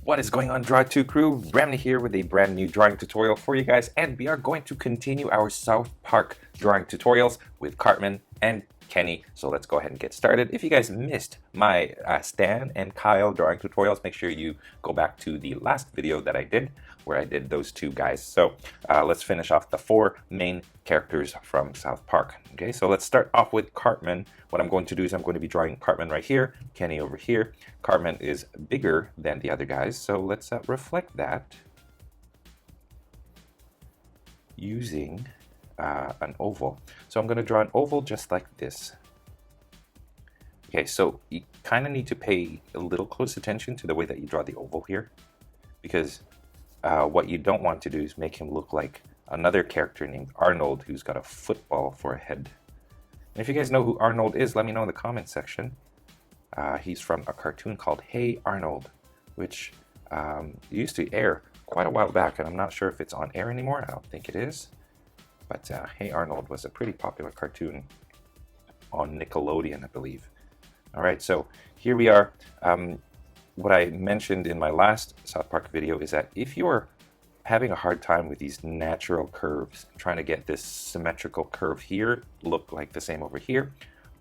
What is going on, drawittoo crew? Ramny here with a brand new drawing tutorial for you guys, and we are going to continue our South Park drawing tutorials with Cartman and Kenny. So let's go ahead and get started. If you guys missed my Stan and Kyle drawing tutorials, make sure you go back to the last video that I did where I did those two guys. So let's finish off the four main characters from South Park. Okay, so let's start off with Cartman. What I'm going to do is I'm going to be drawing Cartman right here, Kenny over here. Cartman is bigger than the other guys, so let's reflect that using an oval. So I'm going to draw an oval just like this. Okay, so you kind of need to pay a little close attention to the way that you draw the oval here, because what you don't want to do is make him look like another character named Arnold who's got a football for a head. And if you guys know who Arnold is, let me know in the comment section. He's from a cartoon called Hey Arnold, which used to air quite a while back, and I'm not sure if it's on air anymore. I don't think it is. But Hey Arnold was a pretty popular cartoon on Nickelodeon, I believe. All right, so here we are. What I mentioned in my last South Park video is that if you're having a hard time with these natural curves, trying to get this symmetrical curve here look like the same over here,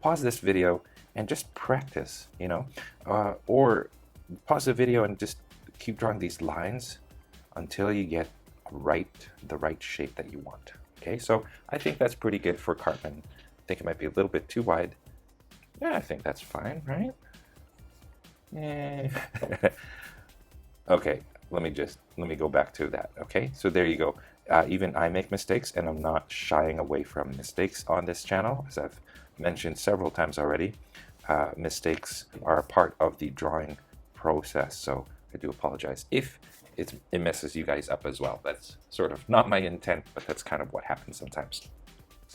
pause this video and just practice, you know, or pause the video and just keep drawing these lines until you get the right shape that you want. Okay, so I think that's pretty good for Cartman. I think it might be a little bit too wide. Yeah, I think that's fine, right? Okay, let me go back to that. Okay, so there you go. Even I make mistakes, and I'm not shying away from mistakes on this channel, as I've mentioned several times already. Mistakes are a part of the drawing process, so I do apologize if it messes you guys up as well. That's sort of not my intent, but that's kind of what happens sometimes.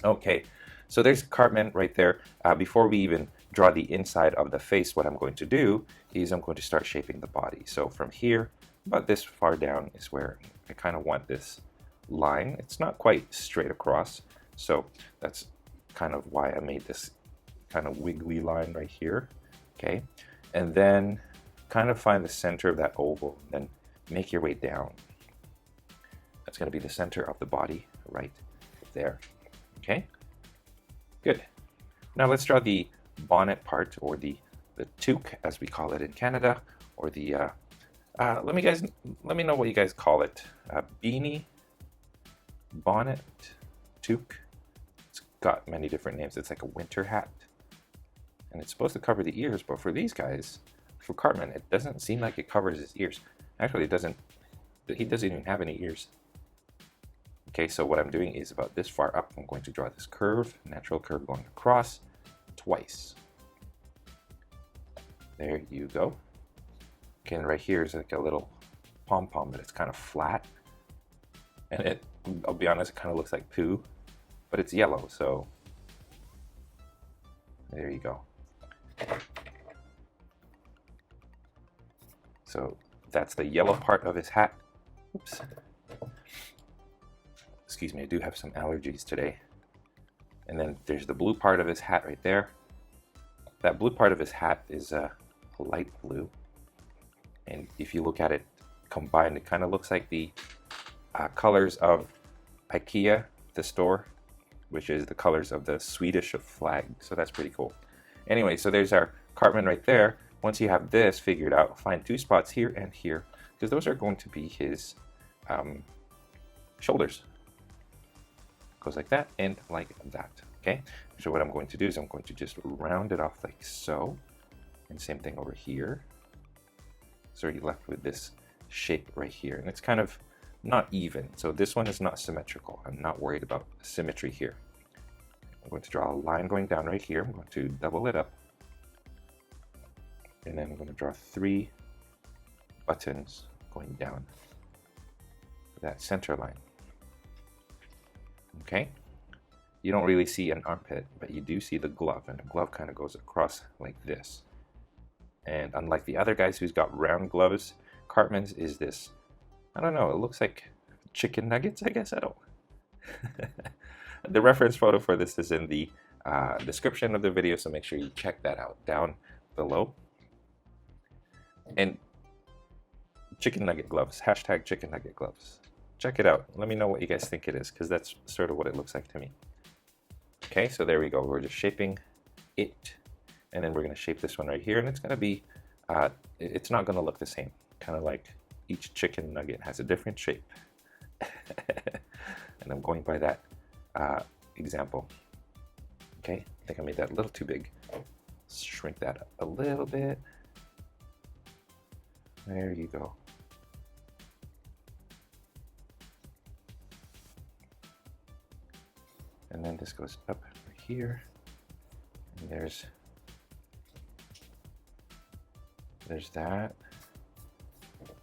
Okay, so there's Cartman right there. Before we even draw the inside of the face, what I'm going to do is I'm going to start shaping the body. So from here, about this far down is where I kind of want this line. It's not quite straight across, so that's kind of why I made this kind of wiggly line right here. Okay, and then kind of find the center of that oval, then make your way down. That's going to be the center of the body right there. Okay, good. Now let's draw the bonnet part, or the toque as we call it in Canada, or the let me know what you guys call it. Beanie, bonnet, toque. It's got many different names. It's like a winter hat, and it's supposed to cover the ears, but for these guys, for Cartman, it doesn't seem like it covers his ears. Actually, it doesn't. He doesn't even have any ears. Okay, so what I'm doing is about this far up, I'm going to draw this curve, natural curve going across twice. There you go. Okay, and right here is like a little pom-pom, but it's kind of flat. And I'll be honest, it kind of looks like poo, but it's yellow, so there you go. So that's the yellow part of his hat. Oops. Excuse me, I do have some allergies today. And then there's the blue part of his hat right there. That blue part of his hat is light blue. And if you look at it combined, it kind of looks like the colors of IKEA, the store, which is the colors of the Swedish flag. So that's pretty cool. Anyway, so there's our Cartman right there. Once you have this figured out, find two spots here and here, because those are going to be his shoulders. Goes like that and like that. Okay, so what I'm going to do is I'm going to just round it off like so, and same thing over here. So you're left with this shape right here, and it's kind of not even. So this one is not symmetrical. I'm not worried about symmetry here. I'm going to draw a line going down right here. I'm going to double it up, and then I'm going to draw 3 buttons going down that center line. Okay, you don't really see an armpit, but you do see the glove, and the glove kind of goes across like this. And unlike the other guys who's got round gloves, Cartman's is this, I don't know, it looks like chicken nuggets, I guess. I don't. The reference photo for this is in the description of the video, so make sure you check that out down below. And chicken nugget gloves. Hashtag chicken nugget gloves. Check it out. Let me know what you guys think it is, because that's sort of what it looks like to me. Okay, so there we go. We're just shaping it. And then we're going to shape this one right here. And it's going to be, it's not going to look the same. Kind of like each chicken nugget has a different shape. And I'm going by that example. Okay, I think I made that a little too big. Let's shrink that up a little bit. There you go. And then this goes up right here. And there's that.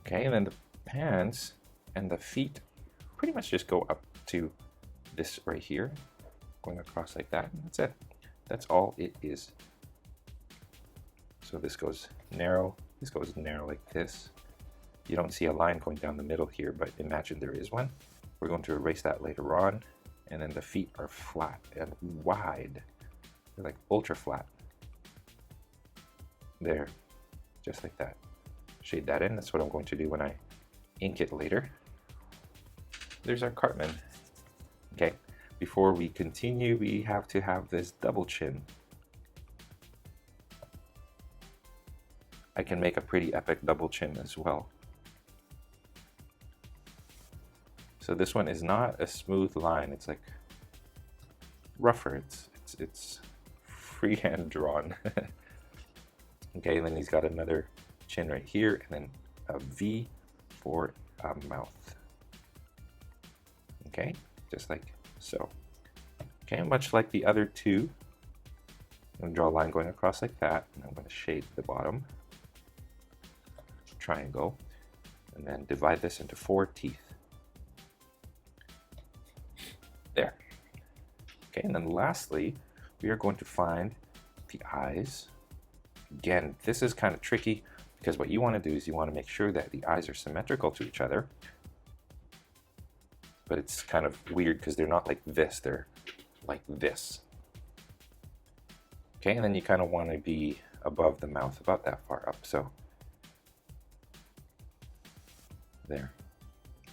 Okay, and then the pants and the feet pretty much just go up to this right here, going across like that, and that's it. That's all it is. So this goes narrow like this. You don't see a line going down the middle here, but imagine there is one. We're going to erase that later on. And then the feet are flat and wide. They're like ultra flat. There, just like that. Shade that in. That's what I'm going to do when I ink it later. There's our Cartman. Okay, before we continue, we have to have this double chin. I can make a pretty epic double chin as well. So this one is not a smooth line. It's like rougher. It's freehand drawn. Okay, and then he's got another chin right here, and then a V for a mouth. Okay, just like so. Okay, much like the other two, I'm going to draw a line going across like that, and I'm going to shade the bottom triangle, and then divide this into 4 teeth. There. Okay, and then lastly, we are going to find the eyes. Again, this is kind of tricky, because what you want to do is you want to make sure that the eyes are symmetrical to each other. But it's kind of weird because they're not like this, they're like this. Okay, and then you kind of want to be above the mouth, about that far up. So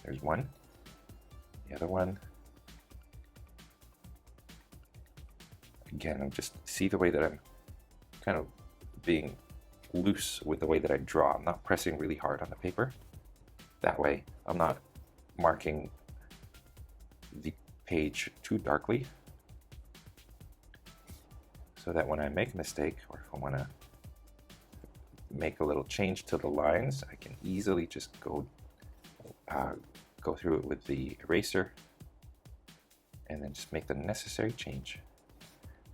there's one, the other one. Again, I'm just, see the way that I'm kind of being loose with the way that I draw. I'm not pressing really hard on the paper. That way I'm not marking the page too darkly, so that when I make a mistake, or if I want to make a little change to the lines, I can easily just go through it with the eraser and then just make the necessary change.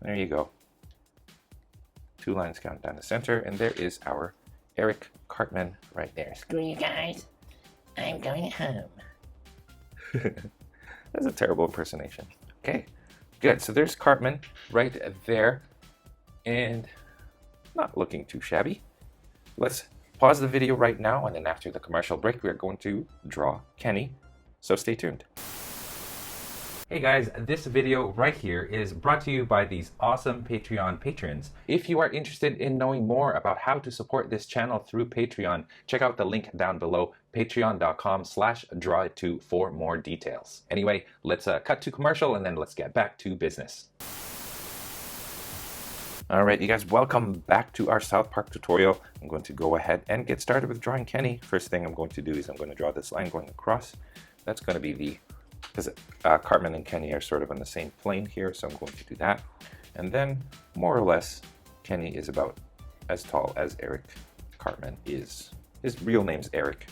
There you go. 2 lines count down the center, and there is our Eric Cartman right there. Screw you guys, I'm going home. That's a terrible impersonation. Okay, good. So there's Cartman right there, and not looking too shabby. Let's pause the video right now, and then after the commercial break, we are going to draw Kenny. So stay tuned. Hey guys, this video right here is brought to you by these awesome Patreon patrons. If you are interested in knowing more about how to support this channel through Patreon, check out the link down below, patreon.com/drawittoo for more details. Anyway, let's cut to commercial, and then let's get back to business. All right, you guys, welcome back to our South Park tutorial. I'm going to go ahead and get started with drawing Kenny. First thing I'm going to do is I'm going to draw this line going across. That's going to be the, because Cartman and Kenny are sort of on the same plane here, so I'm going to do that. And then, more or less, Kenny is about as tall as Eric Cartman is. His real name's Eric,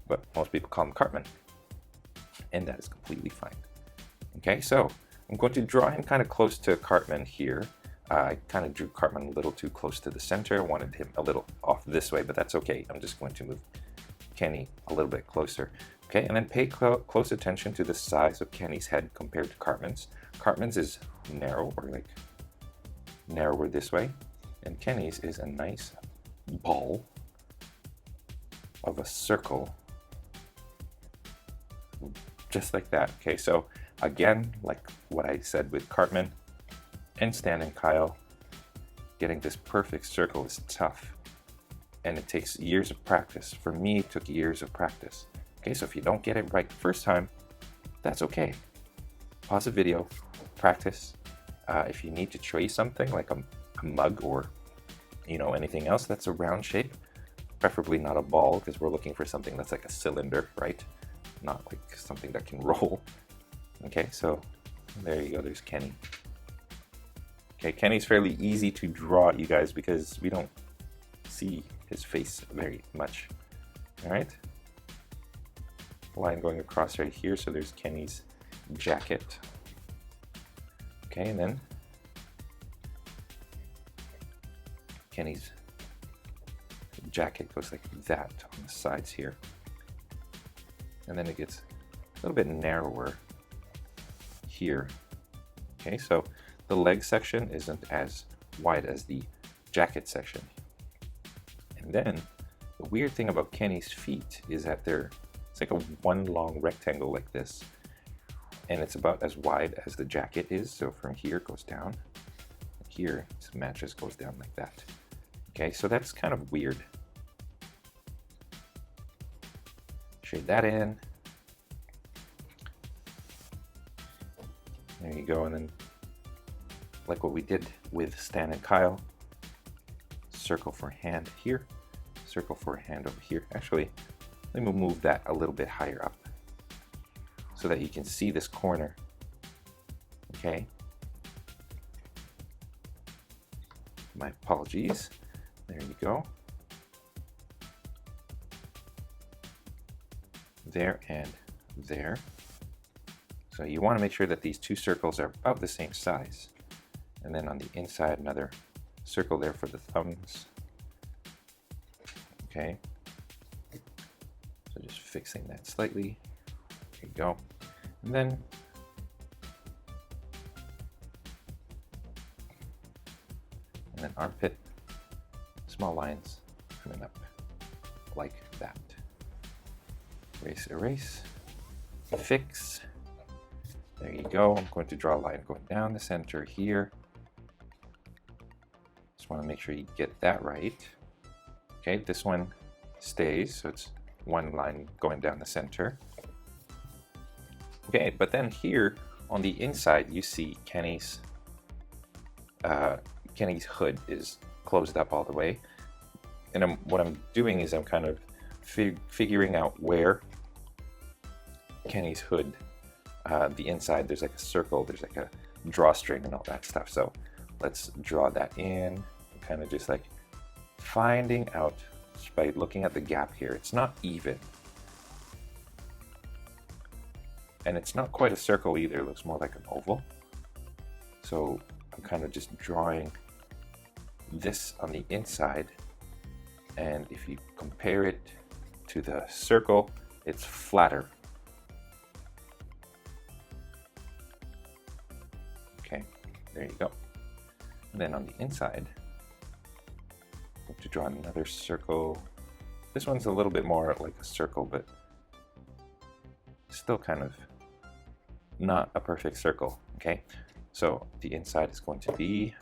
but most people call him Cartman, and that is completely fine. Okay, so I'm going to draw him kind of close to Cartman here. I kind of drew Cartman a little too close to the center. I wanted him a little off this way, but that's okay. I'm just going to move Kenny a little bit closer. Okay, and then pay close attention to the size of Kenny's head compared to Cartman's. Cartman's is narrow, or like narrower this way, and Kenny's is a nice ball of a circle, just like that. Okay, so again, like what I said with Cartman and Stan and Kyle, getting this perfect circle is tough. and it takes years of practice. For me, it took years of practice. Okay, so if you don't get it right the first time, that's okay. Pause the video, practice. If you need to trace something like a mug or anything else that's a round shape, preferably not a ball, because we're looking for something that's like a cylinder, right? Not like something that can roll. Okay, so there you go, there's Kenny. Okay, Kenny's fairly easy to draw, you guys, because we don't see his face very much. All right, line going across right here, so there's Kenny's jacket. Okay, and then Kenny's jacket goes like that on the sides here. And then it gets a little bit narrower here. Okay, so the leg section isn't as wide as the jacket section. And then the weird thing about Kenny's feet is that it's like a one long rectangle like this. And it's about as wide as the jacket is. So from here it goes down. Here it matches, goes down like that. Okay, so that's kind of weird. Shade that in. There you go, and then like what we did with Stan and Kyle, circle for hand here, circle for hand over here. Actually, let me move that a little bit higher up so that you can see this corner. Okay. My apologies. There you go. There and there. So you want to make sure that these two circles are about the same size. And then on the inside, another circle there for the thumbs. Okay. So just fixing that slightly. There you go. And then armpit, small lines coming up like that. Erase, erase, fix. There you go. I'm going to draw a line going down the center here. Just want to make sure you get that right. Okay, this one stays, so it's one line going down the center. Okay, but then here on the inside, you see Kenny's hood is closed up all the way. And what I'm doing is I'm kind of figuring out where Kenny's hood, the inside, there's like a circle, there's like a drawstring and all that stuff. So let's draw that in, kind of just like finding out just by looking at the gap here. It's not even. And it's not quite a circle either, it looks more like an oval. So I'm kind of just drawing this on the inside, and if you compare it to the circle, it's flatter. Okay, there you go. And then on the inside, I'm going to draw another circle. This one's a little bit more like a circle, but still kind of not a perfect circle. Okay, so the inside is going to be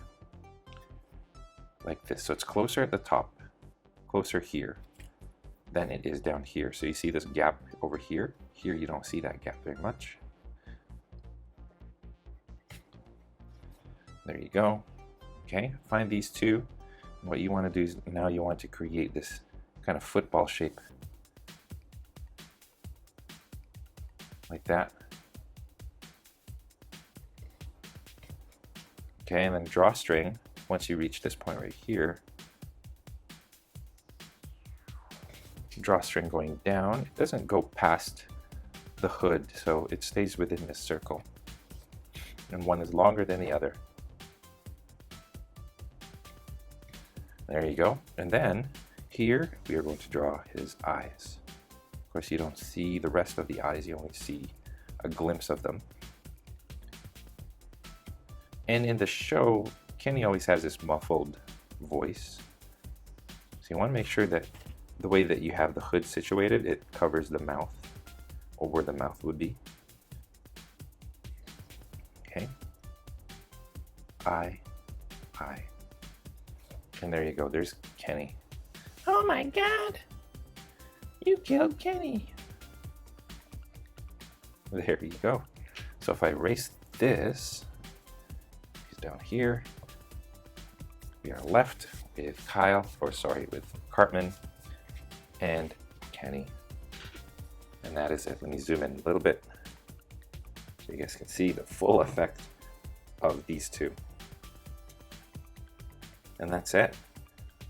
like this. So it's closer at the top, closer here than it is down here. So you see this gap over here. Here you don't see that gap very much. There you go. Okay, find these two. What you want to do is now you want to create this kind of football shape. Like that. Okay, and then drawstring. Once you reach this point right here, drawstring going down. It doesn't go past the hood, so it stays within this circle. And one is longer than the other. There you go. And then here we are going to draw his eyes. Of course, you don't see the rest of the eyes, you only see a glimpse of them. And in the show, Kenny always has this muffled voice. So you want to make sure that the way that you have the hood situated, it covers the mouth, or where the mouth would be. Okay. Eye. And there you go, there's Kenny. Oh my god! You killed Kenny. There you go. So if I erase this, he's down here. We are left with Kyle, or sorry, with Cartman and Kenny. And that is it. Let me zoom in a little bit so you guys can see the full effect of these two. And that's it.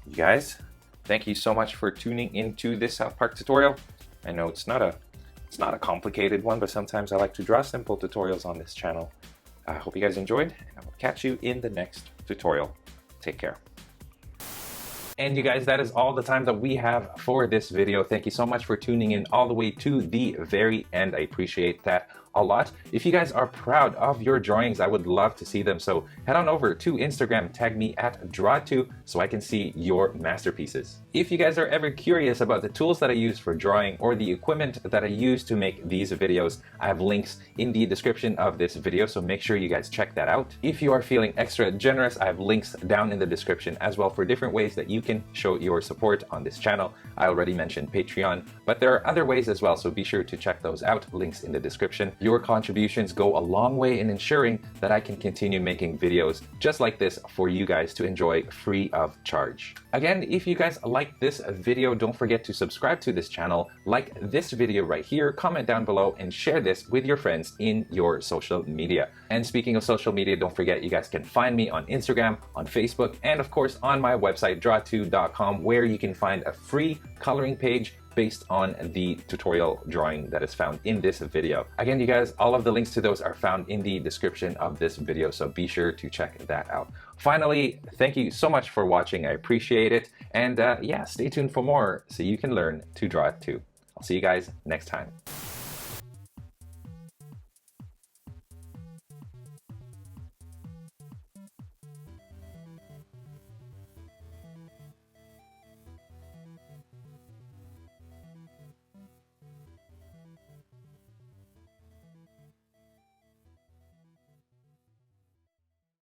You guys, thank you so much for tuning into this South Park tutorial. I know it's not a complicated one, but sometimes I like to draw simple tutorials on this channel. I hope you guys enjoyed, and I will catch you in the next tutorial. Take care. And you guys, that is all the time that we have for this video. Thank you so much for tuning in all the way to the very end. I appreciate that a lot. If you guys are proud of your drawings, I would love to see them. So head on over to Instagram, tag me at drawittoo so I can see your masterpieces. If you guys are ever curious about the tools that I use for drawing or the equipment that I use to make these videos, I have links in the description of this video, so make sure you guys check that out. If you are feeling extra generous, I have links down in the description as well for different ways that you can show your support on this channel. I already mentioned Patreon, but there are other ways as well, so be sure to check those out. Links in the description. Your contributions go a long way in ensuring that I can continue making videos just like this for you guys to enjoy free of charge. Again, if you guys like this video, don't forget to subscribe to this channel, like this video right here, comment down below, and share this with your friends in your social media. And speaking of social media, don't forget you guys can find me on Instagram, on Facebook, and of course on my website drawittoo.com, where you can find a free coloring page based on the tutorial drawing that is found in this video. Again, you guys, all of the links to those are found in the description of this video, so be sure to check that out. Finally, thank you so much for watching. I appreciate it. And yeah, stay tuned for more so you can learn to draw it too. I'll see you guys next time.